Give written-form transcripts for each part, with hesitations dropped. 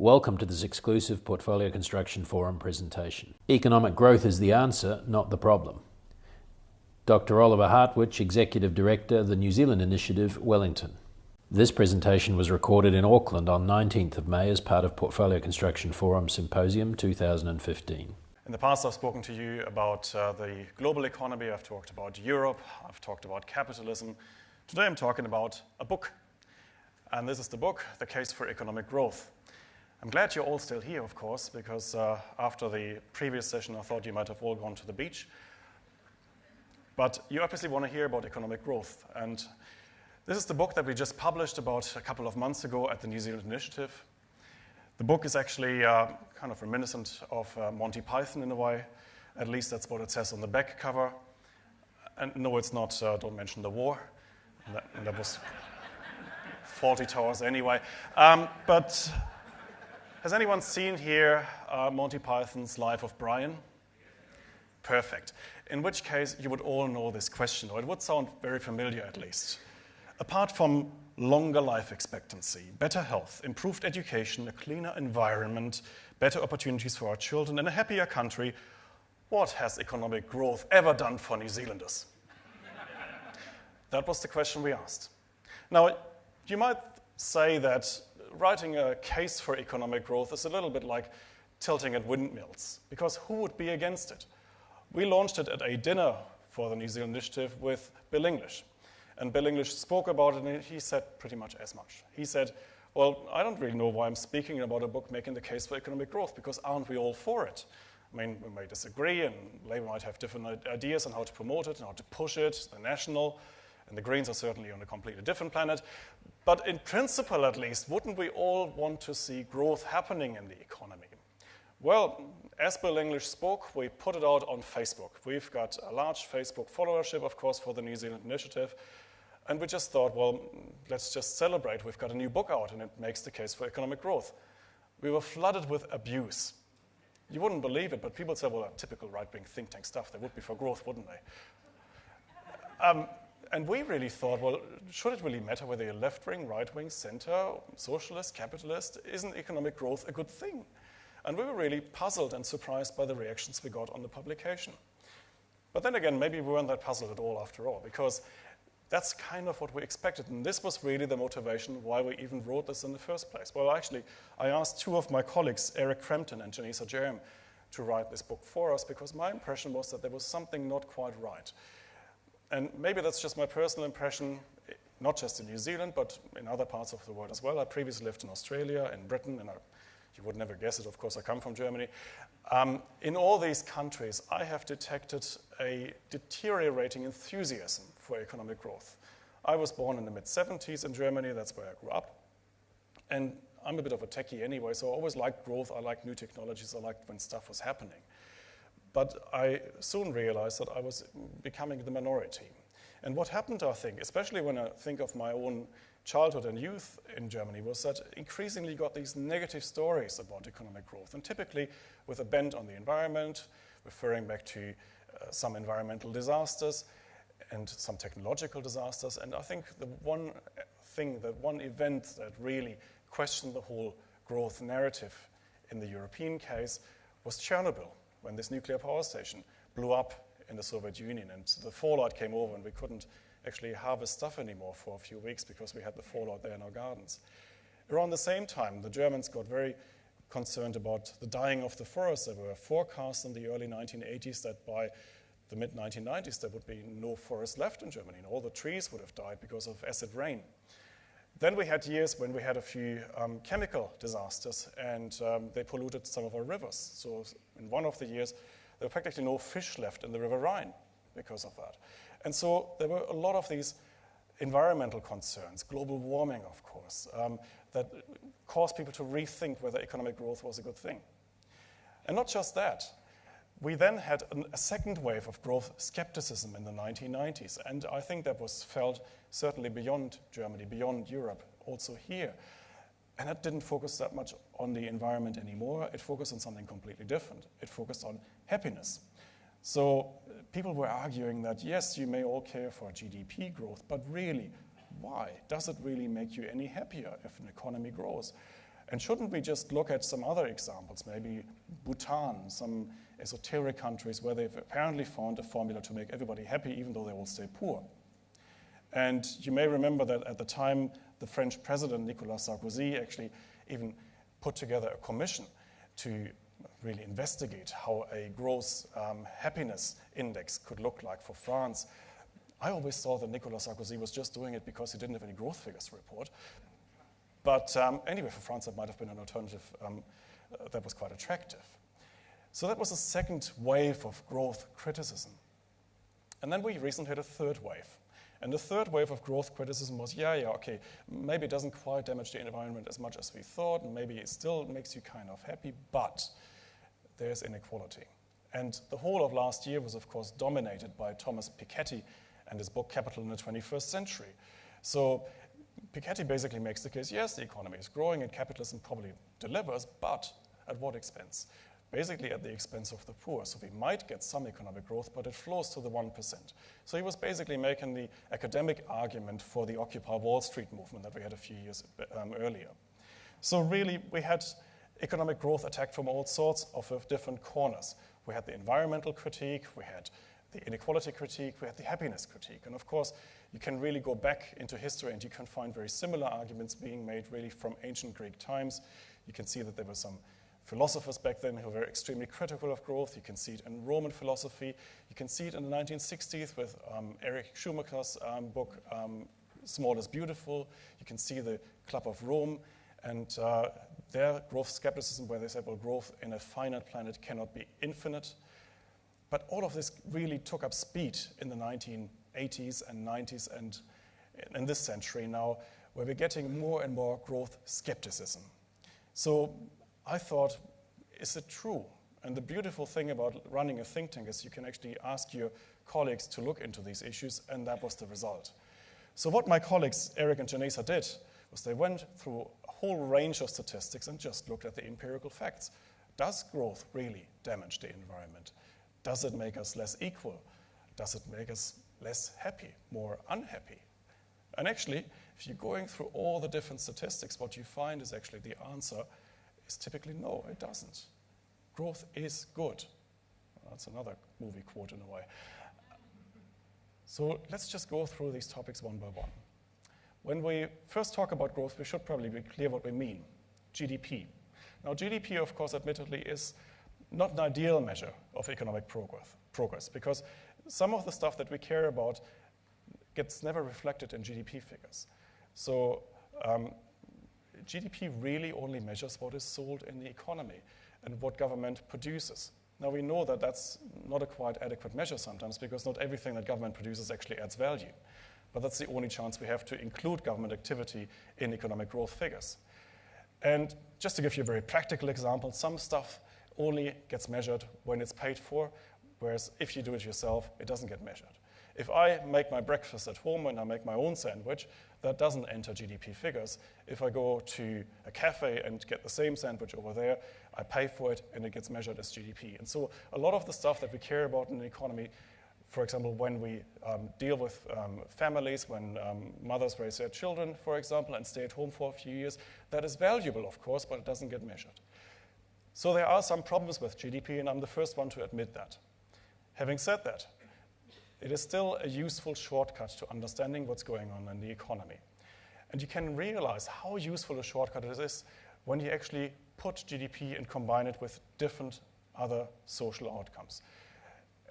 Welcome to this exclusive Portfolio Construction Forum presentation. Economic growth is the answer, not the problem. Dr. Oliver Hartwich, Executive Director, the New Zealand Initiative, Wellington. This presentation was recorded in Auckland on 19th of May as part of Portfolio Construction Forum Symposium 2015. In the past, I've spoken to you about the global economy, I've talked about Europe, I've talked about capitalism. Today I'm talking about a book. And this is the book, The Case for Economic Growth. I'm glad you're all still here, of course, because after the previous session, I thought you might have all gone to the beach. But you obviously want to hear about economic growth. And this is the book that we just published about a couple of months ago at the New Zealand Initiative. The book is actually kind of reminiscent of Monty Python in a way. At least that's what it says on the back cover. And no, it's not Don't Mention the War. And that was Fawlty Towers anyway. But has anyone seen here Monty Python's Life of Brian? Perfect. In which case, you would all know this question, or it would sound very familiar at least. Apart from longer life expectancy, better health, improved education, a cleaner environment, better opportunities for our children, and a happier country, what has economic growth ever done for New Zealanders? That was the question we asked. Now, you might say that writing a case for economic growth is a little bit like tilting at windmills, because who would be against it? We launched it at a dinner for the New Zealand Initiative with Bill English. And Bill English spoke about it, and he said pretty much as much. He said, well, I don't really know why I'm speaking about a book making the case for economic growth, because aren't we all for it? I mean, we may disagree, and Labour might have different ideas on how to promote it and how to push it, the National, and the Greens are certainly on a completely different planet. But in principle, at least, wouldn't we all want to see growth happening in the economy? Well, as Bill English spoke, we put it out on Facebook. We've got a large Facebook followership, of course, for the New Zealand Initiative. And we just thought, well, let's just celebrate. We've got a new book out, and it makes the case for economic growth. We were flooded with abuse. You wouldn't believe it, but people said, well, typical right-wing think tank stuff. They would be for growth, wouldn't they? And we really thought, well, should it really matter whether you're left-wing, right-wing, center, socialist, capitalist? Isn't economic growth a good thing? And we were really puzzled and surprised by the reactions we got on the publication. But then again, maybe we weren't that puzzled at all after all, because that's kind of what we expected. And this was really the motivation why we even wrote this in the first place. Well, actually, I asked two of my colleagues, Eric Crampton and Janisa Jerem, to write this book for us, because my impression was that there was something not quite right. And maybe that's just my personal impression, not just in New Zealand, but in other parts of the world as well. I previously lived in Australia, in Britain, and you would never guess it, of course, I come from Germany. In all these countries, I have detected a deteriorating enthusiasm for economic growth. I was born in the mid-70s in Germany, that's where I grew up. And I'm a bit of a techie anyway, so I always liked growth, I liked new technologies, I liked when stuff was happening. But I soon realized that I was becoming the minority. And what happened, I think, especially when I think of my own childhood and youth in Germany, was that increasingly got these negative stories about economic growth, and typically with a bent on the environment, referring back to some environmental disasters and some technological disasters. And I think the one event that really questioned the whole growth narrative in the European case was Chernobyl, when this nuclear power station blew up in the Soviet Union, and the fallout came over, and we couldn't actually harvest stuff anymore for a few weeks because we had the fallout there in our gardens. Around the same time, the Germans got very concerned about the dying of the forests. There were forecasts in the early 1980s that by the mid-1990s there would be no forest left in Germany, and all the trees would have died because of acid rain. Then we had years when we had a few chemical disasters, and they polluted some of our rivers. So in one of the years, there were practically no fish left in the River Rhine because of that. And so there were a lot of these environmental concerns, global warming, of course, that caused people to rethink whether economic growth was a good thing. And not just that. We then had a second wave of growth skepticism in the 1990s, and I think that was felt certainly beyond Germany, beyond Europe, also here. And that didn't focus that much on the environment anymore. It focused on something completely different. It focused on happiness. So people were arguing that, yes, you may all care for GDP growth, but really, why? Does it really make you any happier if an economy grows? And shouldn't we just look at some other examples, maybe Bhutan, some esoteric countries where they've apparently found a formula to make everybody happy even though they will stay poor? And you may remember that at the time, the French president, Nicolas Sarkozy, actually even put together a commission to really investigate how a gross happiness index could look like for France. I always thought that Nicolas Sarkozy was just doing it because he didn't have any growth figures to report. But anyway, for France, that might have been an alternative that was quite attractive. So that was the second wave of growth criticism. And then we recently had a third wave. And the third wave of growth criticism was, okay, maybe it doesn't quite damage the environment as much as we thought, and maybe it still makes you kind of happy, but there's inequality. And the whole of last year was, of course, dominated by Thomas Piketty and his book, Capital in the 21st Century. So Piketty basically makes the case, yes, the economy is growing and capitalism probably delivers, but at what expense? Basically at the expense of the poor. So we might get some economic growth, but it flows to the 1%. So he was basically making the academic argument for the Occupy Wall Street movement that we had a few years earlier. So really, we had economic growth attacked from all sorts of different corners. We had the environmental critique, we had the inequality critique, we had the happiness critique. And of course, you can really go back into history and you can find very similar arguments being made really from ancient Greek times. You can see that there were some philosophers back then who were extremely critical of growth. You can see it in Roman philosophy. You can see it in the 1960s with Erich Schumacher's book, Small is Beautiful. You can see the Club of Rome and their growth skepticism where they said, well, growth in a finite planet cannot be infinite. But all of this really took up speed in the 1980s and 90s and in this century now, where we're getting more and more growth skepticism. So I thought, is it true? And the beautiful thing about running a think tank is you can actually ask your colleagues to look into these issues, and that was the result. So what my colleagues, Eric and Janesa, did was they went through a whole range of statistics and just looked at the empirical facts. Does growth really damage the environment? Does it make us less equal? Does it make us less happy, more unhappy? And actually, if you're going through all the different statistics, what you find is actually the answer is typically no, it doesn't. Growth is good. That's another movie quote in a way. So let's just go through these topics one by one. When we first talk about growth, we should probably be clear what we mean. GDP. Now, GDP, of course, admittedly, is not an ideal measure of economic progress because some of the stuff that we care about gets never reflected in GDP figures. So GDP really only measures what is sold in the economy and what government produces. Now we know that that's not a quite adequate measure sometimes because not everything that government produces actually adds value. But that's the only chance we have to include government activity in economic growth figures. And just to give you a very practical example, some stuff only gets measured when it's paid for, whereas if you do it yourself, it doesn't get measured. If I make my breakfast at home and I make my own sandwich, that doesn't enter GDP figures. If I go to a cafe and get the same sandwich over there, I pay for it and it gets measured as GDP. And so a lot of the stuff that we care about in the economy, for example, when we deal with families, when mothers raise their children, for example, and stay at home for a few years, that is valuable, of course, but it doesn't get measured. So there are some problems with GDP, and I'm the first one to admit that. Having said that, it is still a useful shortcut to understanding what's going on in the economy. And you can realize how useful a shortcut it is when you actually put GDP and combine it with different other social outcomes.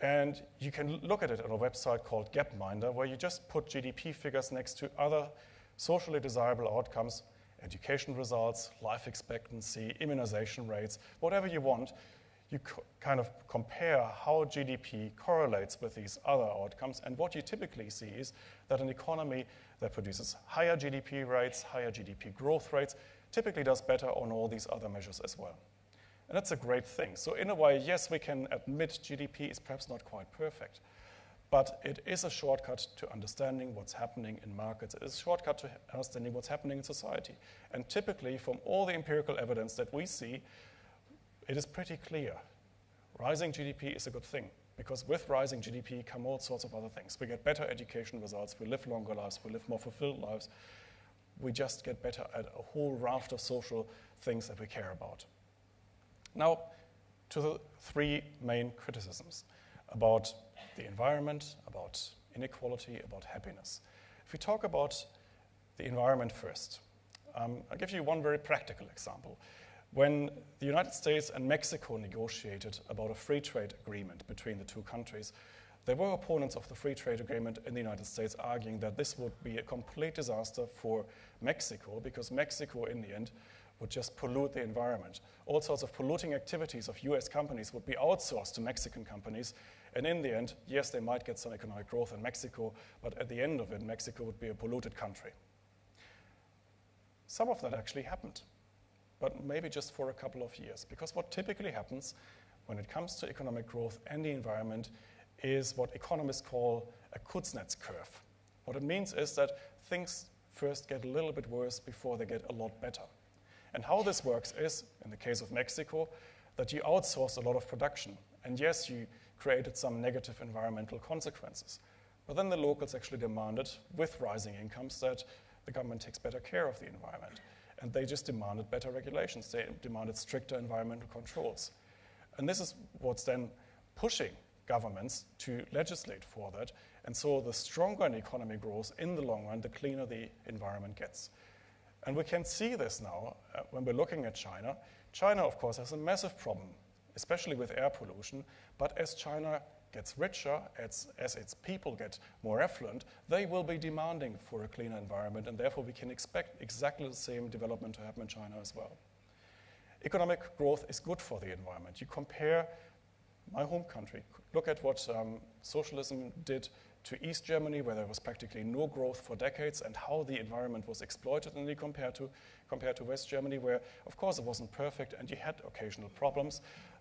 And you can look at it on a website called Gapminder, where you just put GDP figures next to other socially desirable outcomes, education results, life expectancy, immunization rates, whatever you want. You kind of compare how GDP correlates with these other outcomes, and what you typically see is that an economy that produces higher GDP rates, higher GDP growth rates, typically does better on all these other measures as well. And that's a great thing. So in a way, yes, we can admit GDP is perhaps not quite perfect, but it is a shortcut to understanding what's happening in markets. It is a shortcut to understanding what's happening in society. And typically, from all the empirical evidence that we see, it is pretty clear. Rising GDP is a good thing because with rising GDP come all sorts of other things. We get better education results, we live longer lives, we live more fulfilled lives. we just get better at a whole raft of social things that we care about. Now, to the three main criticisms about the environment, about inequality, about happiness. If we talk about the environment first, I'll give you one very practical example. When the United States and Mexico negotiated about a free trade agreement between the two countries, there were opponents of the free trade agreement in the United States arguing that this would be a complete disaster for Mexico because Mexico, in the end, would just pollute the environment. All sorts of polluting activities of US companies would be outsourced to Mexican companies. And in the end, yes, they might get some economic growth in Mexico, but at the end of it, Mexico would be a polluted country. Some of that actually happened, but maybe just for a couple of years. Because what typically happens when it comes to economic growth and the environment is what economists call a Kuznets curve. What it means is that things first get a little bit worse before they get a lot better. And how this works is, in the case of Mexico, that you outsourced a lot of production. And yes, you created some negative environmental consequences. But then the locals actually demanded, with rising incomes, that the government takes better care of the environment. And they just demanded better regulations. They demanded stricter environmental controls. And this is what's then pushing governments to legislate for that. And so the stronger an economy grows in the long run, the cleaner the environment gets. And we can see this now when we're looking at China. China, of course, has a massive problem, especially with air pollution. But as China gets richer, as its people get more affluent, they will be demanding for a cleaner environment. And therefore, we can expect exactly the same development to happen in China as well. Economic growth is good for the environment. You compare my home country. Look at what socialism did to East Germany, where there was practically no growth for decades, and how the environment was exploited, and compared to West Germany, where, of course, it wasn't perfect, and you had occasional problems,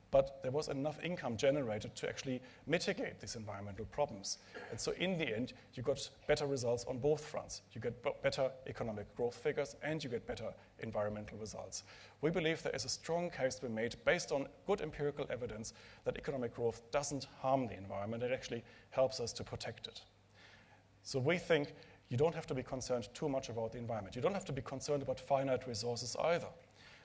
but there was enough income generated to actually mitigate these environmental problems. And so in the end, you got better results on both fronts. You get better economic growth figures, and you get better environmental results. We believe there is a strong case to be made based on good empirical evidence that economic growth doesn't harm the environment. It actually helps us to protect it. So we think you don't have to be concerned too much about the environment. You don't have to be concerned about finite resources either.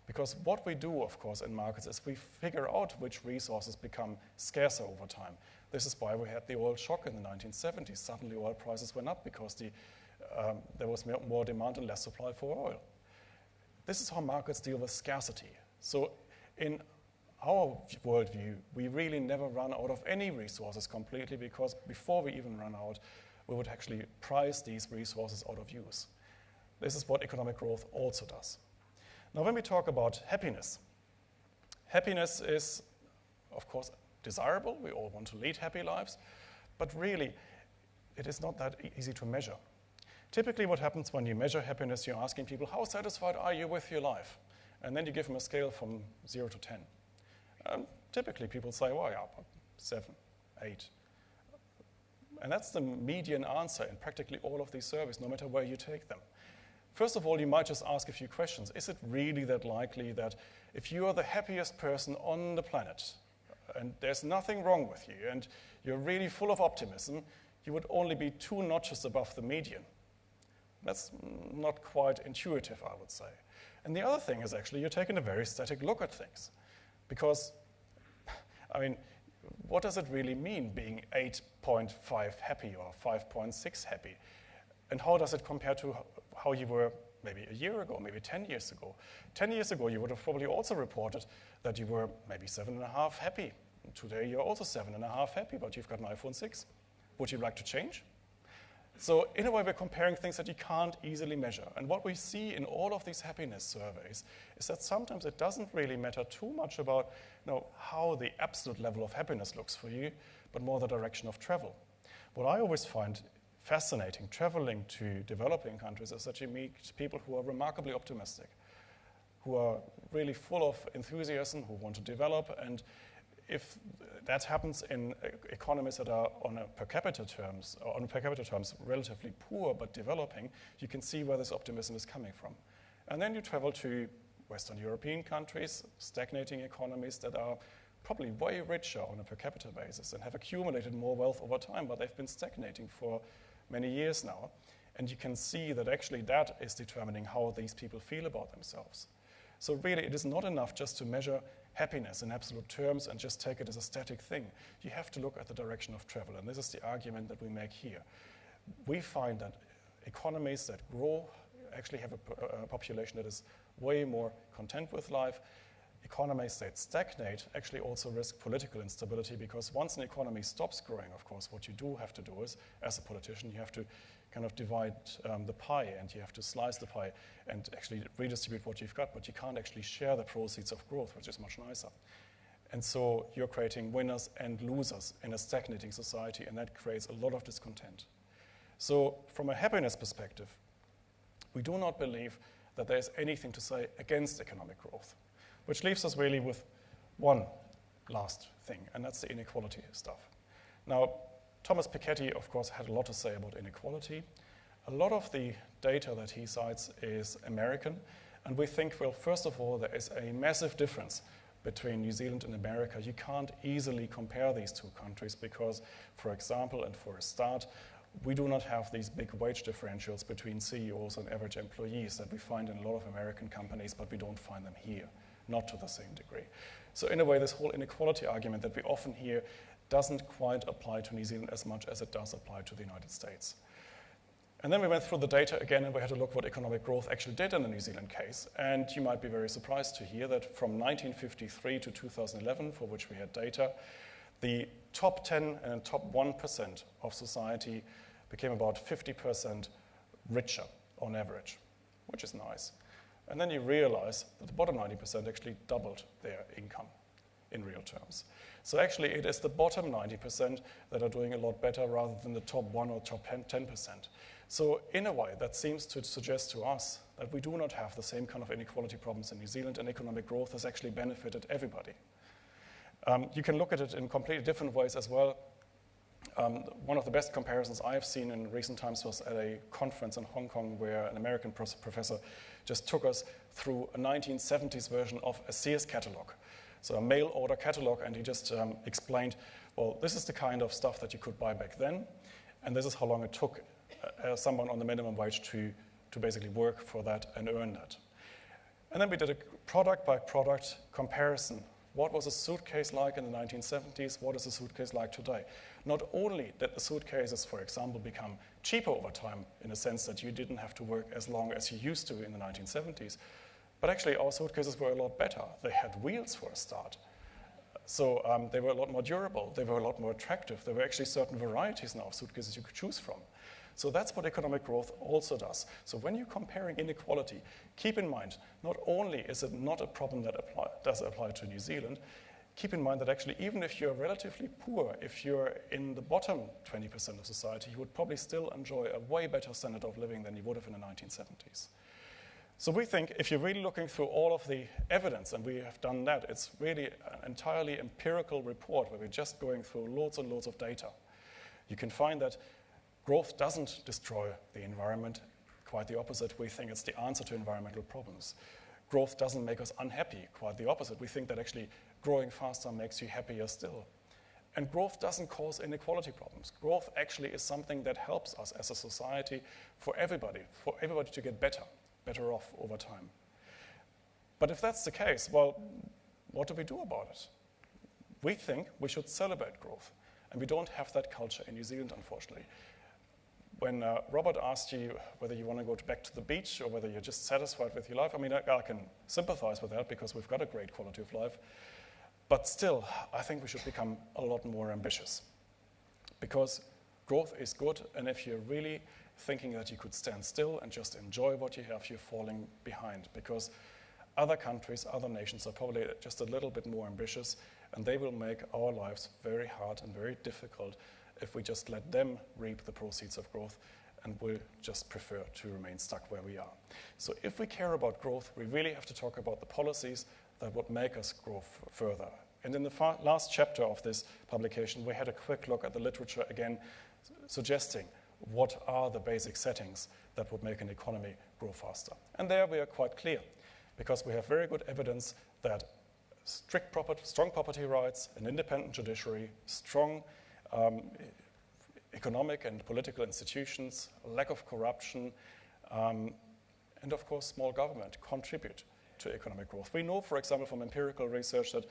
Because what we do, of course, in markets is we figure out which resources become scarcer over time. This is why we had the oil shock in the 1970s. Suddenly oil prices went up because there was more demand and less supply for oil. This is how markets deal with scarcity. So in our worldview, we really never run out of any resources completely, because before we even run out, we would actually price these resources out of use. This is what economic growth also does. Now, when we talk about happiness, happiness is, of course, desirable. We all want to lead happy lives, but really, it is not that easy to measure. Typically, what happens when you measure happiness, you're asking people, how satisfied are you with your life? And then you give them a scale from 0 to 10. Typically, people say, well, yeah, 7, 8. And that's the median answer in practically all of these surveys, no matter where you take them. First of all, you might just ask a few questions. Is it really that likely that if you are the happiest person on the planet, and there's nothing wrong with you, and you're really full of optimism, you would only be 2 notches above the median? That's not quite intuitive, I would say. And the other thing is actually you're taking a very static look at things. Because, I mean, what does it really mean being 8.5 happy or 5.6 happy? And how does it compare to how you were maybe a year ago, maybe 10 years ago? 10 years ago, you would have probably also reported that you were maybe 7.5 happy. Today, you're also 7.5 happy, but you've got an iPhone 6. Would you like to change? So in a way, we're comparing things that you can't easily measure. And what we see in all of these happiness surveys is that sometimes it doesn't really matter too much about how the absolute level of happiness looks for you, but more the direction of travel. What I always find fascinating traveling to developing countries is that you meet people who are remarkably optimistic, who are really full of enthusiasm, who want to develop. And if that happens in economies that are on per capita terms relatively poor but developing, you can see where this optimism is coming from. And then you travel to Western European countries, stagnating economies that are probably way richer on a per capita basis and have accumulated more wealth over time, but they've been stagnating for many years now. And you can see that actually that is determining how these people feel about themselves. So really, it is not enough just to measure happiness in absolute terms and just take it as a static thing. You have to look at the direction of travel, and this is the argument that we make here. We find that economies that grow actually have a population that is way more content with life. Economies that stagnate actually also risk political instability, because once an economy stops growing, of course, what you do have to do is, as a politician, you have to kind of divide the pie, and you have to slice the pie and actually redistribute what you've got, but you can't actually share the proceeds of growth, which is much nicer. And so you're creating winners and losers in a stagnating society, and that creates a lot of discontent. So from a happiness perspective, we do not believe that there is anything to say against economic growth, which leaves us really with one last thing, and that's the inequality stuff. Now, Thomas Piketty, of course, had a lot to say about inequality. A lot of the data that he cites is American, and we think, well, first of all, there is a massive difference between New Zealand and America. You can't easily compare these two countries because, for example, and for a start, we do not have these big wage differentials between CEOs and average employees that we find in a lot of American companies, but we don't find them here, not to the same degree. So in a way, this whole inequality argument that we often hear doesn't quite apply to New Zealand as much as it does apply to the United States. And then we went through the data again, and we had to look what economic growth actually did in the New Zealand case. And you might be very surprised to hear that from 1953 to 2011, for which we had data, the top 10 and top 1% of society became about 50% richer on average, which is nice. And then you realize that the bottom 90% actually doubled their income in real terms. So actually it is the bottom 90% that are doing a lot better rather than the top 1 or top 10%. So in a way, that seems to suggest to us that we do not have the same kind of inequality problems in New Zealand, and economic growth has actually benefited everybody. You can look at it in completely different ways as well. One of the best comparisons I have seen in recent times was at a conference in Hong Kong where an American professor just took us through a 1970s version of a Sears catalog. So a mail order catalog, and he just explained, well, this is the kind of stuff that you could buy back then, and this is how long it took someone on the minimum wage to basically work for that and earn that. And then we did a product-by-product comparison. What was a suitcase like in the 1970s? What is a suitcase like today? Not only did the suitcases, for example, become cheaper over time in the sense that you didn't have to work as long as you used to in the 1970s, but actually our suitcases were a lot better. They had wheels for a start. So they were a lot more durable. They were a lot more attractive. There were actually certain varieties now of suitcases you could choose from. So that's what economic growth also does. So when you're comparing inequality, keep in mind, not only is it not a problem that does apply to New Zealand, keep in mind that actually even if you're relatively poor, if you're in the bottom 20% of society, you would probably still enjoy a way better standard of living than you would have in the 1970s. So we think if you're really looking through all of the evidence, and we have done that, it's really an entirely empirical report where we're just going through loads and loads of data. You can find that growth doesn't destroy the environment. Quite the opposite. We think it's the answer to environmental problems. Growth doesn't make us unhappy. Quite the opposite. We think that actually growing faster makes you happier still. And growth doesn't cause inequality problems. Growth actually is something that helps us as a society for everybody to get better off over time. But if that's the case, well, what do we do about it? We think we should celebrate growth. And we don't have that culture in New Zealand, unfortunately. When Robert asked you whether you want to go back to the beach or whether you're just satisfied with your life, I mean, I can sympathize with that because we've got a great quality of life. But still, I think we should become a lot more ambitious. Because growth is good, and if you're really thinking that you could stand still and just enjoy what you have, you're falling behind. Because other countries, other nations are probably just a little bit more ambitious, and they will make our lives very hard and very difficult if we just let them reap the proceeds of growth, and we'll just prefer to remain stuck where we are. So if we care about growth, we really have to talk about the policies that would make us grow further. And in the last chapter of this publication, we had a quick look at the literature again, suggesting what are the basic settings that would make an economy grow faster. And there we are quite clear, because we have very good evidence that strong property rights, an independent judiciary, strong economic and political institutions, lack of corruption, and of course small government contribute to economic growth. We know, for example, from empirical research that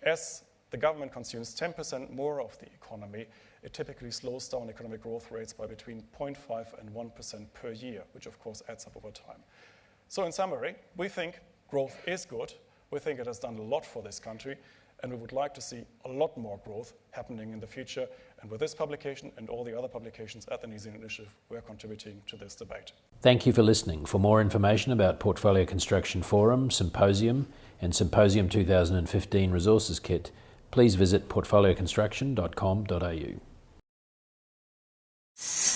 as the government consumes 10% more of the economy, it typically slows down economic growth rates by between 0.5 and 1% per year, which of course adds up over time. So in summary, we think growth is good. We think it has done a lot for this country, and we would like to see a lot more growth happening in the future. And with this publication and all the other publications at the New Zealand Initiative, we're contributing to this debate. Thank you for listening. For more information about Portfolio Construction Forum, Symposium, and Symposium 2015 Resources Kit, please visit portfolioconstruction.com.au.